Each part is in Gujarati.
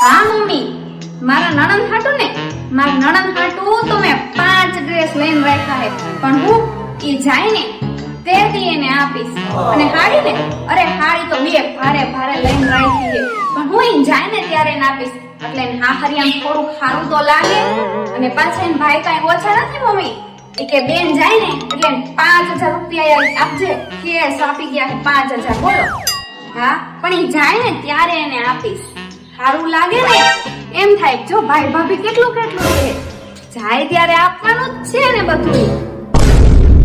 હા મમ્મી, મારા નણંદ હાટું ને, મારા નણંદ હાટું તો મેં 5 ડ્રેસ લઈને રાખ્યા હે, પણ હું ઈ જાય ને તેથી એને આપીશ. અને હાડી ને, અરે હાડી તો 2 ભારે ભારે લઈને રાખી છે, પણ હું ઈ જાય ને ત્યારે એને આપીશ. એટલે એને હાહરિયામ થોડું ખારું તો લાગે. અને પાછા એને ભાઈ કાંઈ ઓછા નથી મમ્મી, એ કે બેન જાય ને એટલે 5000 રૂપિયા આપજે. કેસ આપી ગયા છે 5000, બોલો. હા, પણ ઈ જાય ને ત્યારે એને આપીશ. સારું લાગે ને, એમ થાય જો ભાઈ ભાભી કેટલું કેટલું છે, જાય ત્યારે આપવાનું જ છે ને બધું.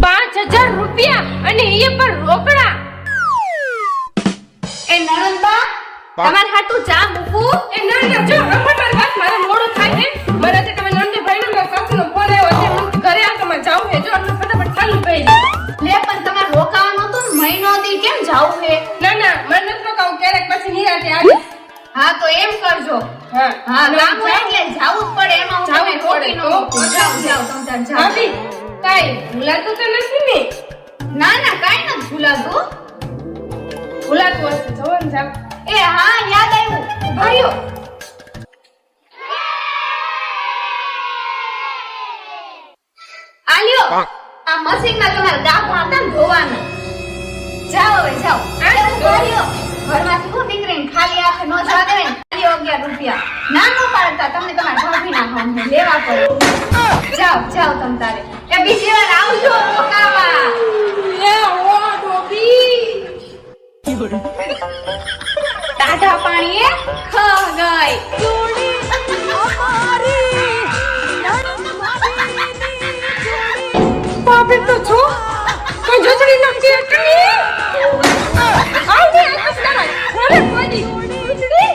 5000 રૂપિયા અને એ પણ રોકડા. એ નણંદબા, તમાર હાટું ચા મૂકું? એ ના જો રમણમાં વાત મારે મોડું થાય છે. મને તે તમે નંદે ભાઈનો સાસુનો ફોન આવ્યો છે, હું ઘરે આ તમે જાવ છે. જો આપણે ફટાફટ ચાલુ કરી લે પણ તમારે રોકાવાનું હતું ને, મહિનો દી કેમ જાવું છે? ના ના મને નથી રોકાવું, ક્યારેક પછી નિરાતે આવી. હા તો એમ કરજો. હા હા, કામ હોય એટલે જાવું જ પડે, એમાં હું જાવું તમે જ રોકી પડે ન તો. મૂકું. જાઓ જાઓ તમ તાર જાઓ. ભાભી કાઈ ભૂલાતું તો નથી ને? ના ના કાઈ નથી ભૂલાતું. ભૂલાતું હશે જવાનું જાવ. એ હા યાદ આવ્યું, ઉભા રહ્યો. આ લ્યો, આ મશીનમાં તમારા ગાભા હતા ને ધોવાના. જાઓ હવે જાઓ. આ ઉભા રહ્યો. ઘરમાંથી હું દીકરીને ખાલી હાથે ન જવા દેવાય ને. ખાલી 11 રૂપિયા ના નો પાડતા, તમને તમારા ભાભીના હામે લેવા પડે. જાઓ જાઓ તમ તારે. એ બીજી વાર આવજો રોકાવા. એ ઓ ડોબી ટાઢા પાણીએ ખ ગઈ. ભાભી તો છો કોઈ જોજડી નક્કી હતી. આવ ને આકાશ ના અરે કોઈ જોજડી